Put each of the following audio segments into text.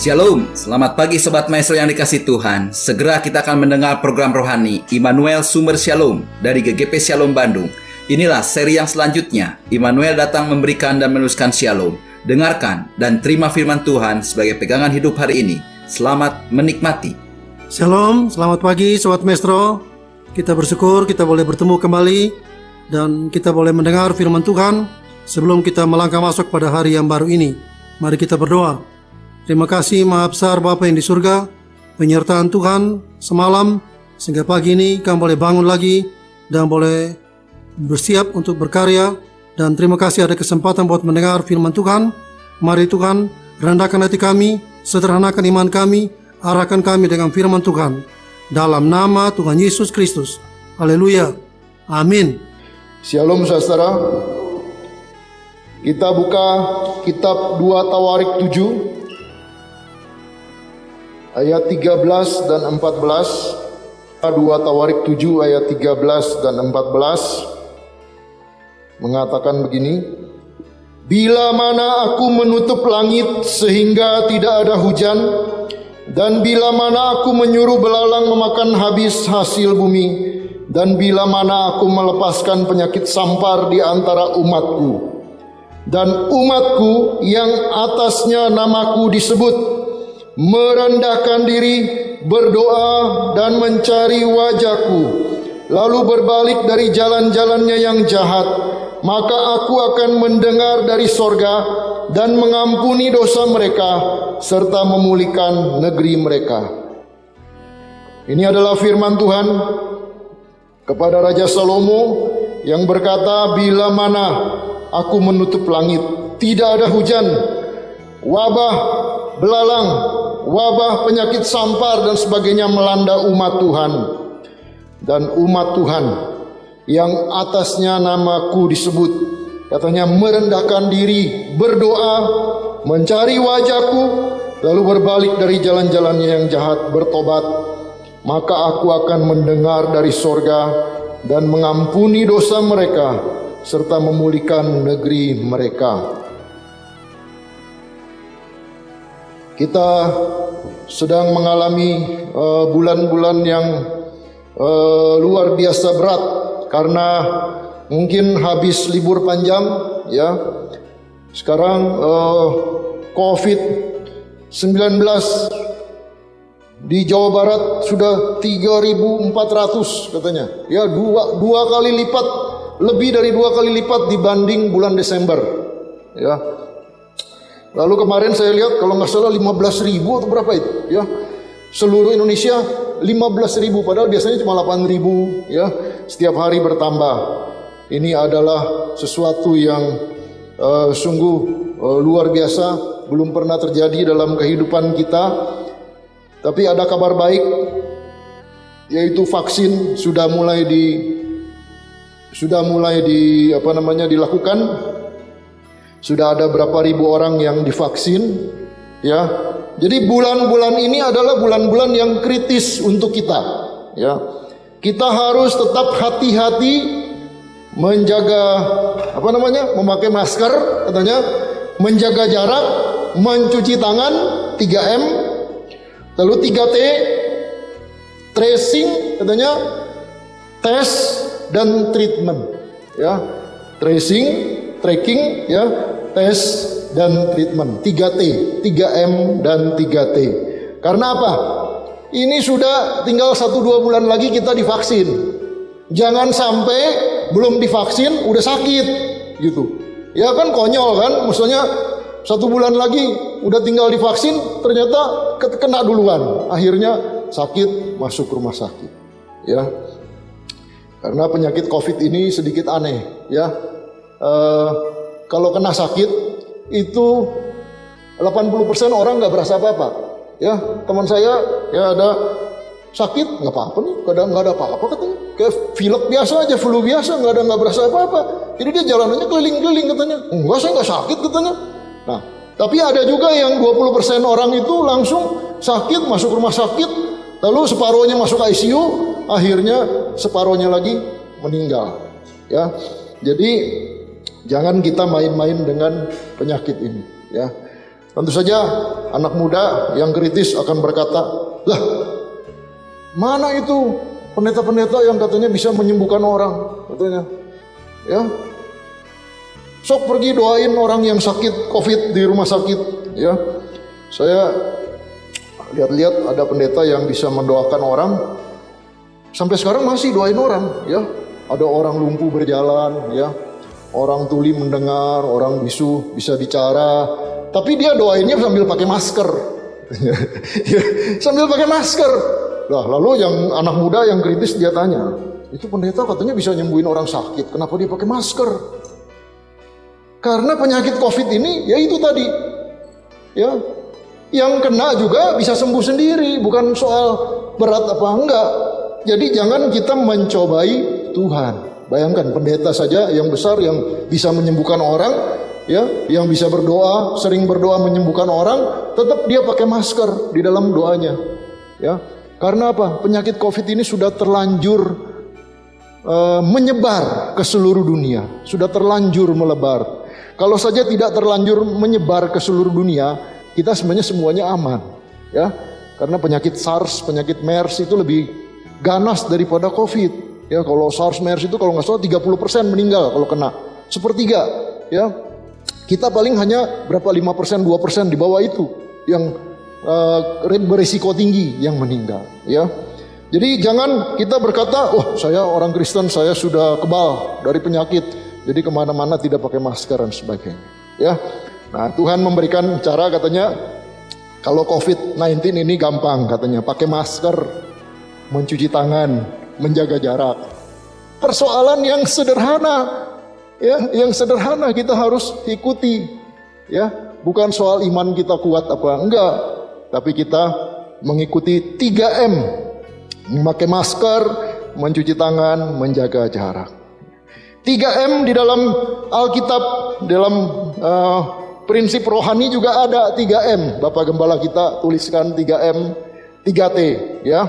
Shalom, selamat pagi Sobat Maestro yang dikasih Tuhan. Segera kita akan mendengar program rohani Immanuel Sumber Shalom dari GGP Shalom Bandung. Inilah seri yang selanjutnya. Immanuel datang memberikan dan meneruskan Shalom. Dengarkan dan terima firman Tuhan sebagai pegangan hidup hari ini. Selamat menikmati. Shalom, selamat pagi Sobat Maestro. Kita bersyukur kita boleh bertemu kembali dan kita boleh mendengar firman Tuhan sebelum kita melangkah masuk pada hari yang baru ini. Mari kita berdoa. Terima kasih Maha Besar Bapa yang di surga, penyertaan Tuhan semalam sehingga pagi ini kami boleh bangun lagi dan boleh bersiap untuk berkarya. Dan terima kasih ada kesempatan buat mendengar firman Tuhan. Mari Tuhan rendahkan hati kami, sederhanakan iman kami, arahkan kami dengan firman Tuhan. Dalam nama Tuhan Yesus Kristus. Haleluya. Amin. Shalom saudara. Kita buka kitab 2 Tawarik 7 ayat 13 dan 14. 2 Tawarik 7 ayat 13 dan 14 mengatakan begini. Bila mana aku menutup langit sehingga tidak ada hujan, dan bila mana aku menyuruh belalang memakan habis hasil bumi, dan bila mana aku melepaskan penyakit sampar di antara umatku, dan umatku yang atasnya namaku disebut merendahkan diri, berdoa dan mencari wajahku, lalu berbalik dari jalan-jalannya yang jahat, maka aku akan mendengar dari sorga dan mengampuni dosa mereka serta memulihkan negeri mereka. Ini adalah firman Tuhan kepada Raja Salomo yang berkata, bila mana aku menutup langit, tidak ada hujan, wabah, belalang, wabah, penyakit sampar dan sebagainya melanda umat Tuhan. Dan umat Tuhan yang atasnya namaku disebut, katanya merendahkan diri, berdoa, mencari wajahku, lalu berbalik dari jalan-jalannya yang jahat, bertobat, maka aku akan mendengar dari sorga dan mengampuni dosa mereka serta memulihkan negeri mereka. Kita sedang mengalami bulan-bulan yang luar biasa berat karena mungkin habis libur panjang ya. Sekarang COVID-19 di Jawa Barat sudah 3.400 katanya. Ya, dua kali lipat, lebih dari 2 kali lipat dibanding bulan Desember. Ya. Lalu kemarin saya lihat kalau nggak salah 15.000 atau berapa itu ya. Seluruh Indonesia 15.000, padahal biasanya cuma 8.000 ya. Setiap hari bertambah. Ini adalah sesuatu yang sungguh luar biasa, belum pernah terjadi dalam kehidupan kita. Tapi ada kabar baik, yaitu vaksin sudah mulai dilakukan. Sudah ada berapa ribu orang yang divaksin ya. Jadi bulan-bulan ini adalah bulan-bulan yang kritis untuk kita ya. Kita harus tetap hati-hati menjaga memakai masker katanya, menjaga jarak, mencuci tangan, 3M, lalu 3T, tracing katanya, tes dan treatment ya. Tracing, tracking ya, tes dan treatment, 3T, 3M dan 3T. Karena apa? Ini sudah tinggal 1-2 bulan lagi kita divaksin. Jangan sampai belum divaksin udah sakit gitu. Ya kan konyol kan, maksudnya 1 bulan lagi udah tinggal divaksin ternyata kena duluan. Akhirnya sakit, masuk rumah sakit. Ya. Karena penyakit COVID ini sedikit aneh ya. Kalau kena sakit itu 80% orang nggak berasa apa-apa ya. Teman saya ya ada sakit, nggak apa-apa nih, kadang nggak ada apa-apa katanya, kayak pilek biasa aja, flu biasa, nggak berasa apa-apa. Jadi dia jalanannya keliling-keliling katanya, enggak, saya nggak sakit katanya. Nah, tapi ada juga yang 20% orang itu langsung sakit, masuk rumah sakit, lalu separuhnya masuk ICU, akhirnya separuhnya lagi meninggal ya. Jadi jangan kita main-main dengan penyakit ini ya. Tentu saja anak muda yang kritis akan berkata, lah mana itu pendeta-pendeta yang katanya bisa menyembuhkan orang, katanya. Ya, sok pergi doain orang yang sakit COVID di rumah sakit. Ya, saya lihat-lihat ada pendeta yang bisa mendoakan orang, sampai sekarang masih doain orang. Ya, ada orang lumpuh berjalan, ya, orang tuli mendengar, orang bisu bisa bicara, tapi dia doainnya sambil pakai masker. Sambil pakai masker. Nah, lalu yang anak muda yang kritis dia tanya, itu pendeta katanya bisa nyembuhin orang sakit, kenapa dia pakai masker? Karena penyakit COVID ini ya itu tadi, ya, yang kena juga bisa sembuh sendiri, bukan soal berat apa enggak. Jadi jangan kita mencobai Tuhan. Bayangkan pendeta saja yang besar yang bisa menyembuhkan orang, ya, yang bisa berdoa, sering berdoa menyembuhkan orang, tetap dia pakai masker di dalam doanya. Ya, karena apa? Penyakit COVID ini sudah terlanjur menyebar ke seluruh dunia, sudah terlanjur melebar. Kalau saja tidak terlanjur menyebar ke seluruh dunia, kita sebenarnya semuanya aman, ya. Karena penyakit SARS, penyakit MERS itu lebih ganas daripada COVID. Ya, kalau SARS MERS itu kalau nggak salah 30% meninggal kalau kena, sepertiga. Ya, kita paling hanya berapa 5%, 2% di bawah itu yang berisiko tinggi yang meninggal. Ya, jadi jangan kita berkata, oh saya orang Kristen, saya sudah kebal dari penyakit, jadi kemana-mana tidak pakai masker dan sebagainya. Ya, nah Tuhan memberikan cara katanya, kalau COVID-19 ini gampang katanya, pakai masker, mencuci tangan, menjaga jarak. Persoalan yang sederhana, ya, yang sederhana kita harus ikuti, ya, bukan soal iman kita kuat apa enggak, tapi kita mengikuti 3M, memakai masker, mencuci tangan, menjaga jarak. 3M di dalam Alkitab, dalam prinsip rohani juga ada 3M. Bapak Gembala kita tuliskan 3M, 3T, ya.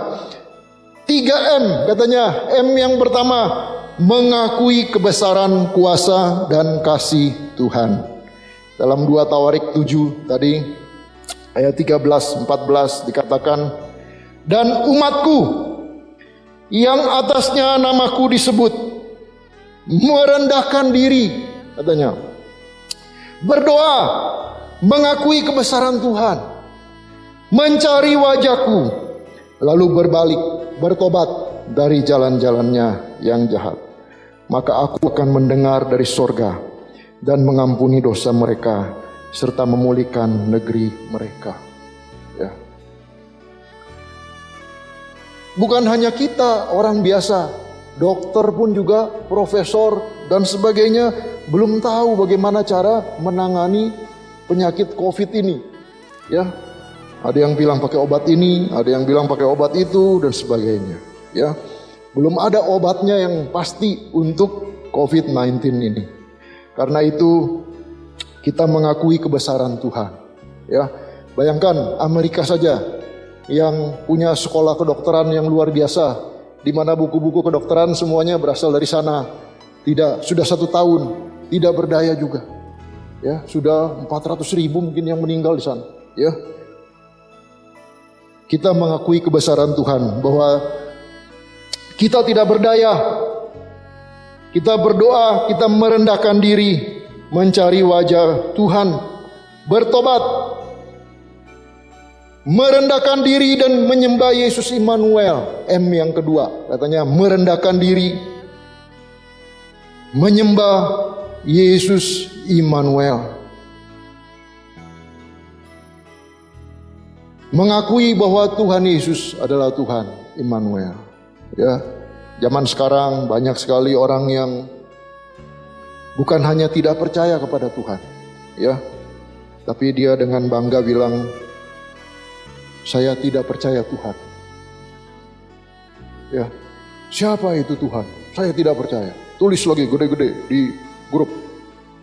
3M katanya, M yang pertama, mengakui kebesaran kuasa dan kasih Tuhan. Dalam 2 Tawarik 7 tadi, ayat 13-14 dikatakan, dan umatku yang atasnya namaku disebut, merendahkan diri, katanya, berdoa, mengakui kebesaran Tuhan, mencari wajahku, lalu berbalik, bertobat dari jalan-jalannya yang jahat, maka aku akan mendengar dari sorga dan mengampuni dosa mereka serta memulihkan negeri mereka. Ya. Bukan hanya kita orang biasa, dokter pun juga, profesor dan sebagainya belum tahu bagaimana cara menangani penyakit COVID ini. Ya, ada yang bilang pakai obat ini, ada yang bilang pakai obat itu dan sebagainya. Ya, belum ada obatnya yang pasti untuk COVID-19 ini. Karena itu kita mengakui kebesaran Tuhan. Ya, bayangkan Amerika saja yang punya sekolah kedokteran yang luar biasa, di mana buku-buku kedokteran semuanya berasal dari sana. Tidak, sudah 1 tahun tidak berdaya juga. Ya, sudah 400.000 mungkin yang meninggal di sana. Ya, kita mengakui kebesaran Tuhan bahwa kita tidak berdaya. Kita berdoa, kita merendahkan diri, mencari wajah Tuhan, bertobat, merendahkan diri dan menyembah Yesus Immanuel. M yang kedua, katanya merendahkan diri, menyembah Yesus Immanuel. Mengakui bahwa Tuhan Yesus adalah Tuhan Immanuel. Ya, zaman sekarang banyak sekali orang yang bukan hanya tidak percaya kepada Tuhan, ya, tapi dia dengan bangga bilang, saya tidak percaya Tuhan. Ya, siapa itu Tuhan? Saya tidak percaya. Tulis lagi gede-gede di grup,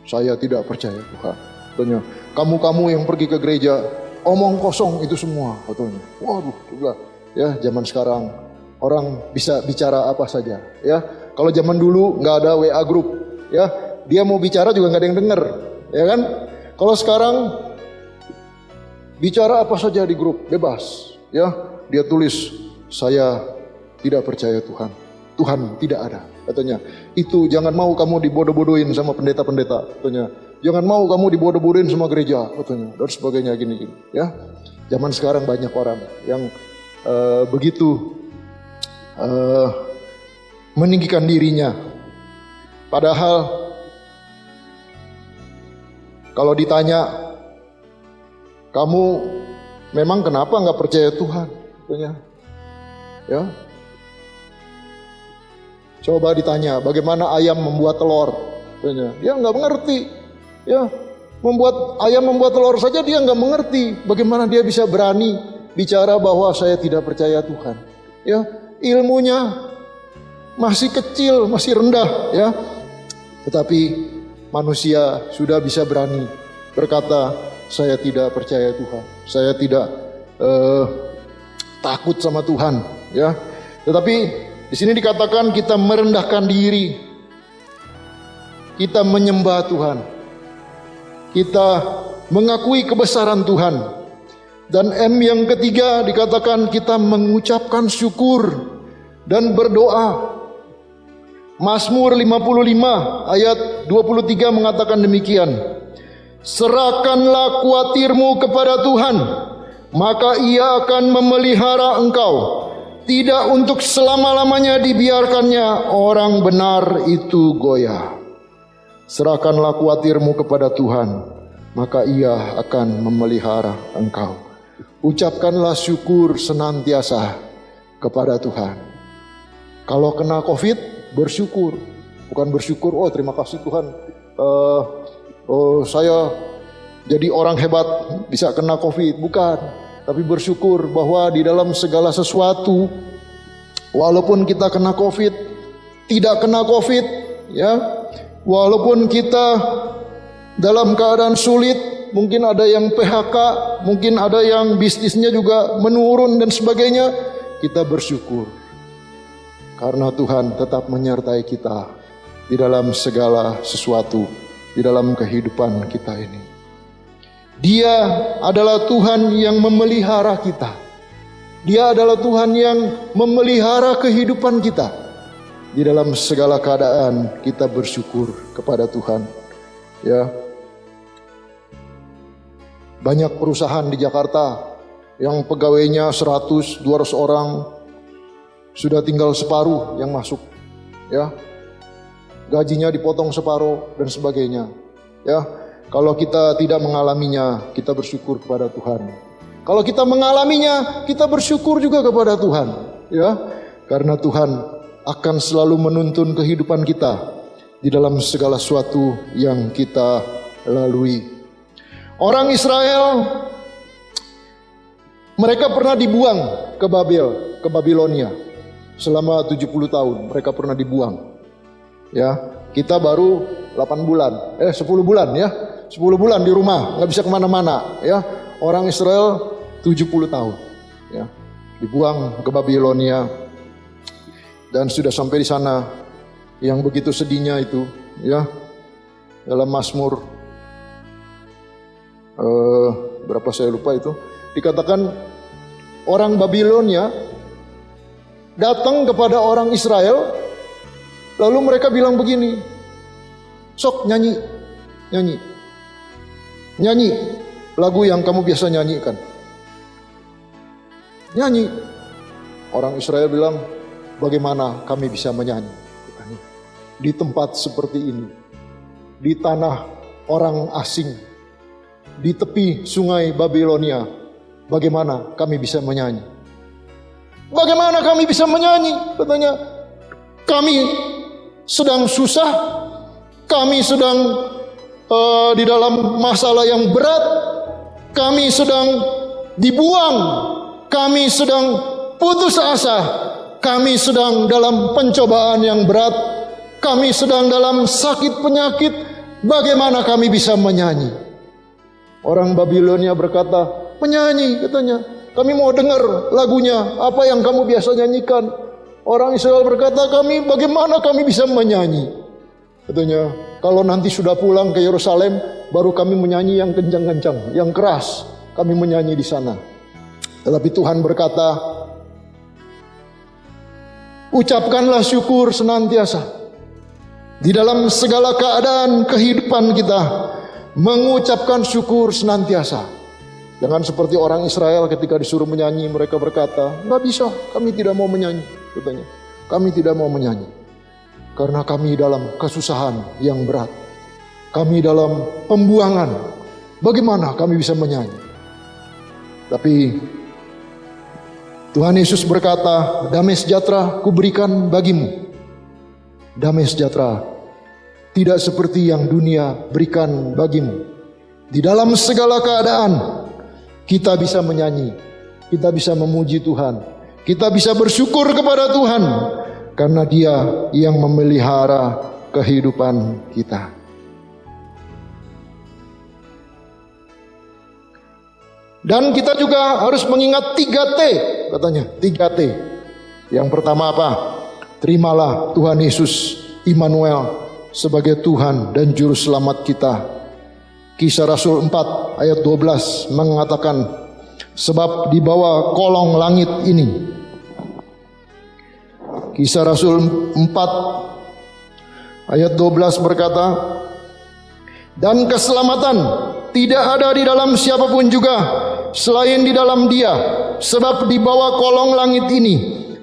saya tidak percaya Tuhan. Katanya, kamu-kamu yang pergi ke gereja, omong kosong itu semua, katanya. Waduh, juga ya, zaman sekarang orang bisa bicara apa saja, ya. Kalau zaman dulu nggak ada WA grup, ya, dia mau bicara juga nggak ada yang dengar, ya kan? Kalau sekarang bicara apa saja di grup, bebas. Ya, dia tulis, saya tidak percaya Tuhan. Tuhan tidak ada, katanya. Itu jangan mau kamu dibodoh-bodohin sama pendeta-pendeta, katanya. Jangan mau kamu dibodoh-bodohin sama gereja, katanya. Dan sebagainya gini-gini. Ya, zaman sekarang banyak orang yang begitu meninggikan dirinya. Padahal kalau ditanya, kamu memang kenapa nggak percaya Tuhan? Katanya. Ya. Coba ditanya, bagaimana ayam membuat telur? Katanya. Dia nggak mengerti. Ya, ayam membuat telur saja dia nggak mengerti. Bagaimana dia bisa berani bicara bahwa saya tidak percaya Tuhan? Ya, ilmunya masih kecil, masih rendah. Ya, tetapi manusia sudah bisa berani berkata, saya tidak percaya Tuhan. Saya tidak takut sama Tuhan. Ya, tetapi di sini dikatakan kita merendahkan diri, kita menyembah Tuhan, kita mengakui kebesaran Tuhan. Dan M yang ketiga dikatakan kita mengucapkan syukur dan berdoa. Mazmur 55 ayat 23 mengatakan demikian. Serahkanlah kuatirmu kepada Tuhan, maka Ia akan memelihara engkau. Tidak untuk selama-lamanya dibiarkannya orang benar itu goyah. Serahkanlah kuatirmu kepada Tuhan, maka Ia akan memelihara engkau. Ucapkanlah syukur senantiasa kepada Tuhan. Kalau kena COVID, bersyukur. Bukan bersyukur, oh terima kasih Tuhan, saya jadi orang hebat bisa kena COVID. Bukan. Tapi bersyukur bahwa di dalam segala sesuatu, walaupun kita kena COVID, tidak kena COVID, ya, walaupun kita dalam keadaan sulit, mungkin ada yang PHK, mungkin ada yang bisnisnya juga menurun dan sebagainya, kita bersyukur. Karena Tuhan tetap menyertai kita di dalam segala sesuatu, di dalam kehidupan kita ini. Dia adalah Tuhan yang memelihara kita. Dia adalah Tuhan yang memelihara kehidupan kita. Di dalam segala keadaan kita bersyukur kepada Tuhan. Ya. Banyak perusahaan di Jakarta yang pegawainya 100, 200 orang, sudah tinggal separuh yang masuk. Ya. Gajinya dipotong separuh dan sebagainya. Ya. Kalau kita tidak mengalaminya, kita bersyukur kepada Tuhan. Kalau kita mengalaminya, kita bersyukur juga kepada Tuhan, ya. Karena Tuhan akan selalu menuntun kehidupan kita di dalam segala sesuatu yang kita lalui. Orang Israel, mereka pernah dibuang ke Babilonia. Selama 70 tahun mereka pernah dibuang. Ya, kita baru 8 bulan, 10 bulan ya. 10 bulan di rumah, nggak bisa kemana-mana, ya. Orang Israel 70 tahun, ya, dibuang ke Babilonia dan sudah sampai di sana. Yang begitu sedihnya itu, ya, dalam Mazmur berapa saya lupa itu, dikatakan orang Babilonia datang kepada orang Israel, lalu mereka bilang begini, sok nyanyi lagu yang kamu biasa nyanyikan. Nyanyi. Orang Israel bilang, bagaimana kami bisa menyanyi? Di tempat seperti ini, di tanah orang asing, di tepi sungai Babilonia, bagaimana kami bisa menyanyi? Bagaimana kami bisa menyanyi? Katanya, kami sedang susah, kami sedang di dalam masalah yang berat, kami sedang dibuang, kami sedang putus asa, kami sedang dalam pencobaan yang berat, kami sedang dalam sakit penyakit, bagaimana kami bisa menyanyi? Orang Babilonia berkata, penyanyi, katanya, kami mau dengar lagunya, apa yang kamu biasa nyanyikan. Orang Israel berkata, bagaimana kami bisa menyanyi? Katanya, kalau nanti sudah pulang ke Yerusalem, baru kami menyanyi yang kencang-kencang, yang keras. kami menyanyi di sana. Tetapi Tuhan berkata, ucapkanlah syukur senantiasa. Di dalam segala keadaan kehidupan kita, mengucapkan syukur senantiasa. Jangan seperti orang Israel ketika disuruh menyanyi, mereka berkata, nggak bisa, kami tidak mau menyanyi. Katanya, kami tidak mau menyanyi. Karena kami dalam kesusahan yang berat. Kami dalam pembuangan. Bagaimana kami bisa menyanyi? Tapi Tuhan Yesus berkata, damai sejahtera kuberikan bagimu. Damai sejahtera tidak seperti yang dunia berikan bagimu. Di dalam segala keadaan kita bisa menyanyi, kita bisa memuji Tuhan, kita bisa bersyukur kepada Tuhan karena Dia yang memelihara kehidupan kita. Dan kita juga harus mengingat 3T, katanya 3T. Yang pertama apa? Terimalah Tuhan Yesus Immanuel sebagai Tuhan dan Juru Selamat kita. Kisah Rasul 4 ayat 12 mengatakan, sebab di bawah kolong langit ini. Kisah Rasul 4 ayat 12 berkata, dan keselamatan tidak ada di dalam siapapun juga selain di dalam Dia, sebab di bawah kolong langit ini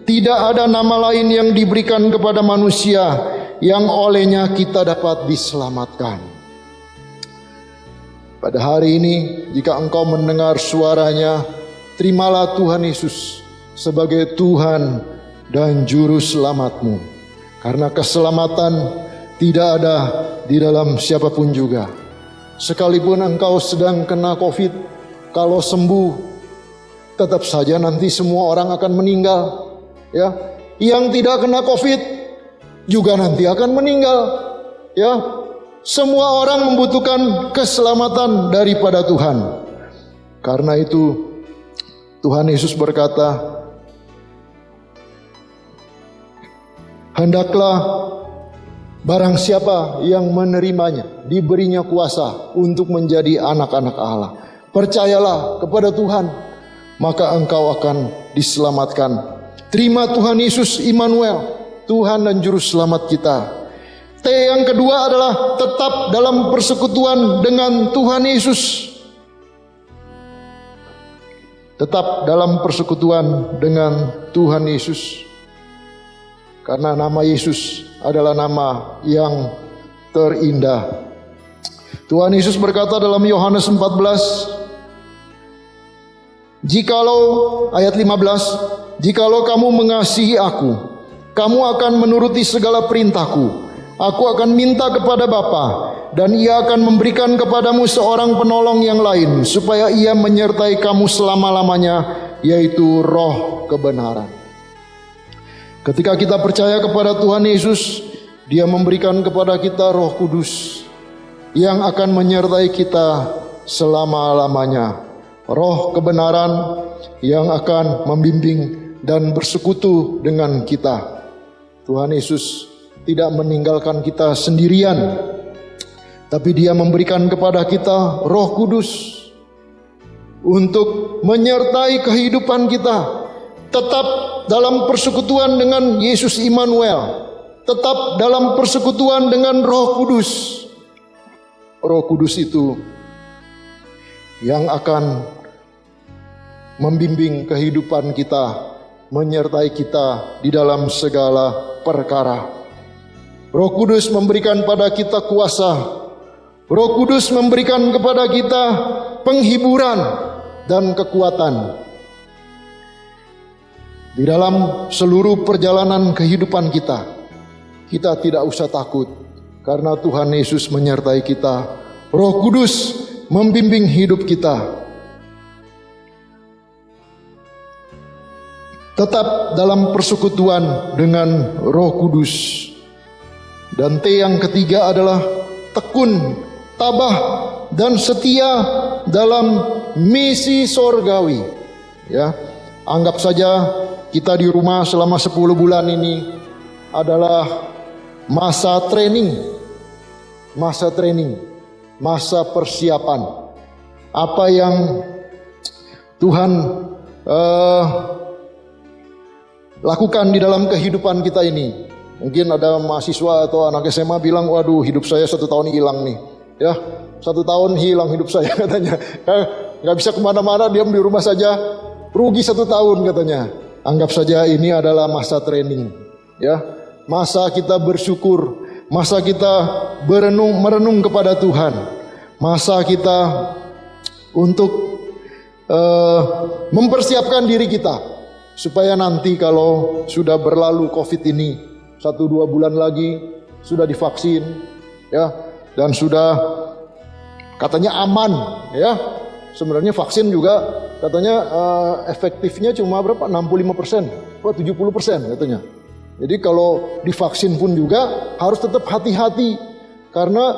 tidak ada nama lain yang diberikan kepada manusia yang olehnya kita dapat diselamatkan. Pada hari ini, jika engkau mendengar suaranya, terimalah Tuhan Yesus sebagai Tuhan dan Juru Selamatmu. Karena keselamatan tidak ada di dalam siapapun juga. Sekalipun engkau sedang kena COVID, kalau sembuh, tetap saja nanti semua orang akan meninggal. Ya, yang tidak kena COVID juga nanti akan meninggal. Ya, semua orang membutuhkan keselamatan daripada Tuhan. Karena itu Tuhan Yesus berkata, hendaklah barang siapa yang menerimanya diberinya kuasa untuk menjadi anak-anak Allah. Percayalah kepada Tuhan, maka engkau akan diselamatkan. Terima Tuhan Yesus Immanuel, Tuhan dan Juru Selamat kita. T yang kedua adalah tetap dalam persekutuan dengan Tuhan Yesus. Tetap dalam persekutuan dengan Tuhan Yesus. Karena nama Yesus adalah nama yang terindah. Tuhan Yesus berkata dalam Yohanes 14, jikalau ayat 15, jikalau kamu mengasihi aku, kamu akan menuruti segala perintahku. Aku akan minta kepada Bapa, dan Ia akan memberikan kepadamu seorang penolong yang lain, supaya Ia menyertai kamu selama-lamanya, yaitu Roh kebenaran. Ketika kita percaya kepada Tuhan Yesus, Dia memberikan kepada kita Roh Kudus yang akan menyertai kita selama-lamanya. Roh kebenaran yang akan membimbing dan bersekutu dengan kita. Tuhan Yesus tidak meninggalkan kita sendirian, tapi Dia memberikan kepada kita Roh Kudus untuk menyertai kehidupan kita. Tetap dalam persekutuan dengan Yesus Immanuel, tetap dalam persekutuan dengan Roh Kudus. Roh Kudus itu yang akan membimbing kehidupan kita, menyertai kita di dalam segala perkara. Roh Kudus memberikan pada kita kuasa. Roh Kudus memberikan kepada kita penghiburan dan kekuatan. Di dalam seluruh perjalanan kehidupan kita, kita tidak usah takut karena Tuhan Yesus menyertai kita. Roh Kudus membimbing hidup kita. Tetap dalam persekutuan dengan Roh Kudus. Dan T yang ketiga adalah tekun, tabah, dan setia dalam misi sorgawi. Ya, anggap saja kita di rumah selama 10 bulan ini adalah masa training, masa persiapan. Apa yang Tuhan lakukan di dalam kehidupan kita ini. Mungkin ada mahasiswa atau anak SMA bilang, waduh hidup saya 1 tahun hilang nih. Ya, 1 tahun hilang hidup saya katanya. Nggak bisa kemana-mana, diam di rumah saja. Rugi 1 tahun katanya. Anggap saja ini adalah masa training. Ya, masa kita bersyukur. Masa kita merenung kepada Tuhan. Masa kita untuk mempersiapkan diri kita. Supaya nanti kalau sudah berlalu COVID ini 1-2 bulan lagi sudah divaksin, ya, dan sudah katanya aman, ya. Sebenarnya vaksin juga katanya efektifnya cuma berapa? 65%, 70% katanya. Jadi kalau divaksin pun juga harus tetap hati-hati karena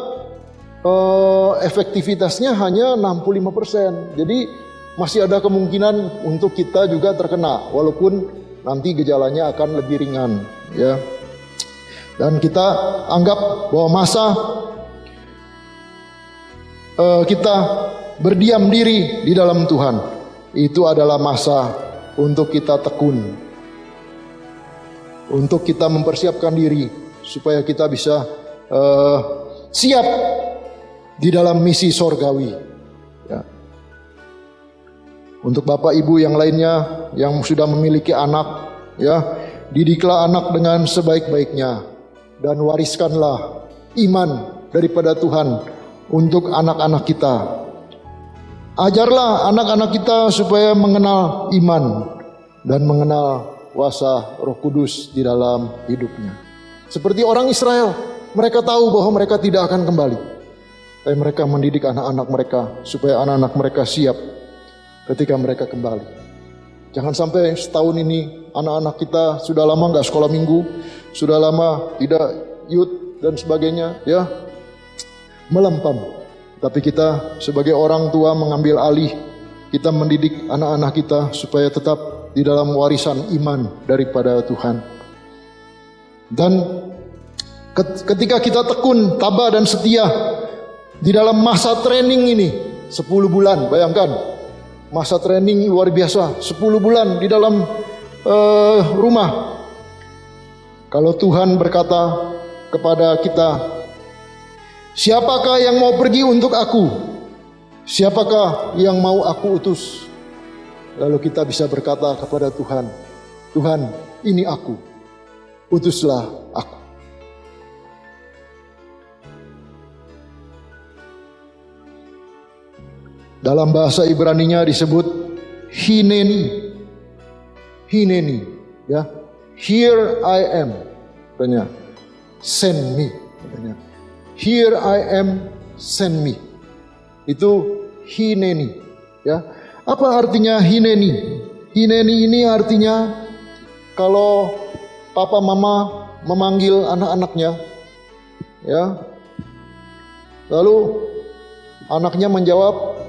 efektivitasnya hanya 65%. Jadi masih ada kemungkinan untuk kita juga terkena, walaupun nanti gejalanya akan lebih ringan, ya. Dan kita anggap bahwa masa kita berdiam diri di dalam Tuhan itu adalah masa untuk kita tekun, untuk kita mempersiapkan diri supaya kita bisa siap di dalam misi sorgawi, ya. Untuk Bapak Ibu yang lainnya yang sudah memiliki anak, ya, didiklah anak dengan sebaik-baiknya dan wariskanlah iman daripada Tuhan untuk anak-anak kita. Ajarlah anak-anak kita supaya mengenal iman dan mengenal kuasa Roh Kudus di dalam hidupnya. Seperti orang Israel, mereka tahu bahwa mereka tidak akan kembali. Tapi mereka mendidik anak-anak mereka supaya anak-anak mereka siap ketika mereka kembali. Jangan sampai setahun ini anak-anak kita sudah lama nggak sekolah minggu, sudah lama tidak youth dan sebagainya, ya, melempam. Tapi kita sebagai orang tua mengambil alih, kita mendidik anak-anak kita supaya tetap di dalam warisan iman daripada Tuhan. Dan ketika kita tekun, tabah dan setia di dalam masa training ini 10 bulan, bayangkan. Masa training luar biasa, 10 bulan di dalam rumah. Kalau Tuhan berkata kepada kita, siapakah yang mau pergi untuk aku? Siapakah yang mau aku utus? Lalu kita bisa berkata kepada Tuhan, Tuhan, ini aku, utuslah aku. Dalam bahasa Ibraninya disebut hineni. Hineni, ya. Here I am, katanya. Send me, katanya. Here I am, send me. Itu hineni, ya. Apa artinya hineni? Hineni ini artinya kalau papa mama memanggil anak-anaknya, ya. Lalu anaknya menjawab,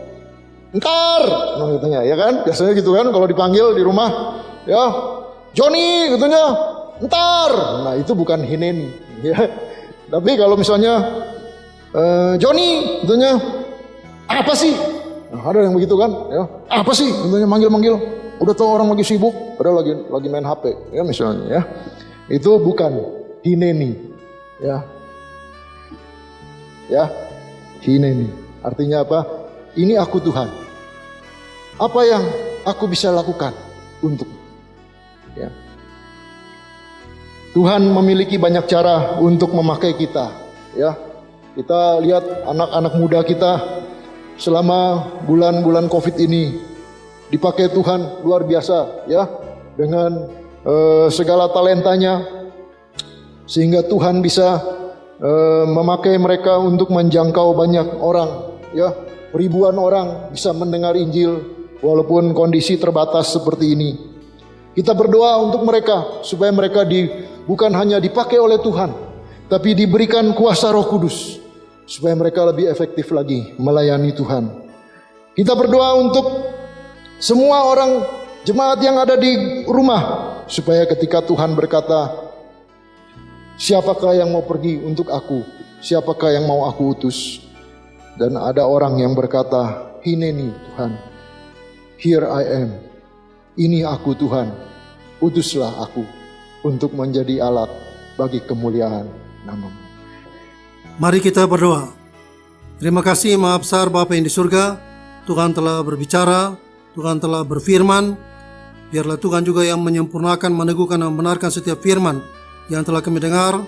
"Ntar," nah, katanya, ya kan? Biasanya gitu kan kalau dipanggil di rumah, ya, "Johnny," katanya, "ntar." Nah, itu bukan hineni, ya. Tapi kalau misalnya "Johnny," katanya, "apa sih?" Nah, ada yang begitu kan, ya. "Apa sih?" katanya, manggil-manggil. Udah tahu orang lagi sibuk, padahal lagi main HP, ya misalnya, ya. Itu bukan hineni, ya. Ya, hineni. Artinya apa? Ini aku Tuhan. Apa yang aku bisa lakukan untuk, ya. Tuhan memiliki banyak cara untuk memakai kita, ya. Kita lihat anak-anak muda kita selama bulan-bulan COVID ini dipakai Tuhan luar biasa, ya, dengan segala talentanya, sehingga Tuhan bisa memakai mereka untuk menjangkau banyak orang, ya. Ribuan orang bisa mendengar Injil walaupun kondisi terbatas seperti ini. Kita berdoa untuk mereka supaya mereka bukan hanya dipakai oleh Tuhan, tapi diberikan kuasa Roh Kudus supaya mereka lebih efektif lagi melayani Tuhan. Kita berdoa untuk semua orang jemaat yang ada di rumah supaya ketika Tuhan berkata, "Siapakah yang mau pergi untuk aku? Siapakah yang mau aku utus?" Dan ada orang yang berkata, "Hineni Tuhan." Here I am. Ini aku Tuhan. Utuslah aku untuk menjadi alat bagi kemuliaan nama-Mu. Mari kita berdoa. Terima kasih Maha Besar Bapa yang di surga. Tuhan telah berbicara, Tuhan telah berfirman. Biarlah Tuhan juga yang menyempurnakan, meneguhkan dan membenarkan setiap firman yang telah kami dengar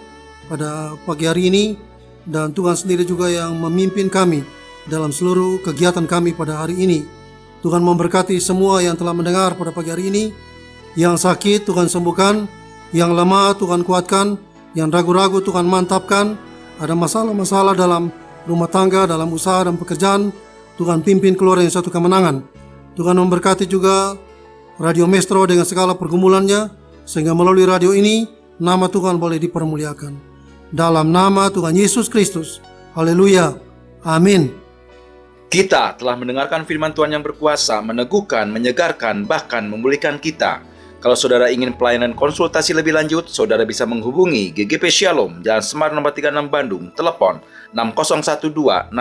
pada pagi hari ini. Dan Tuhan sendiri juga yang memimpin kami dalam seluruh kegiatan kami pada hari ini. Tuhan memberkati semua yang telah mendengar pada pagi hari ini. Yang sakit Tuhan sembuhkan, yang lemah Tuhan kuatkan, yang ragu-ragu Tuhan mantapkan. Ada masalah-masalah dalam rumah tangga, dalam usaha dan pekerjaan, Tuhan pimpin keluar yang satu kemenangan. Tuhan memberkati juga Radio Maestro dengan segala pergumulannya, sehingga melalui radio ini, nama Tuhan boleh dipermuliakan. Dalam nama Tuhan Yesus Kristus. Haleluya. Amin. Kita telah mendengarkan firman Tuhan yang berkuasa, meneguhkan, menyegarkan, bahkan memulihkan kita. Kalau saudara ingin pelayanan konsultasi lebih lanjut, saudara bisa menghubungi GGP Shalom, Jalan Semar nomor 36 Bandung, telepon 6012-604.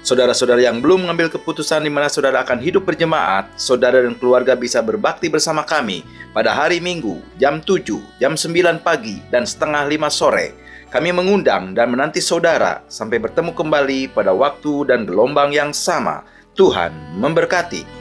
Saudara-saudara yang belum mengambil keputusan di mana saudara akan hidup berjemaat, saudara dan keluarga bisa berbakti bersama kami pada hari Minggu, jam 7, jam 9 pagi, dan setengah 5 sore. Kami mengundang dan menanti saudara sampai bertemu kembali pada waktu dan gelombang yang sama. Tuhan memberkati.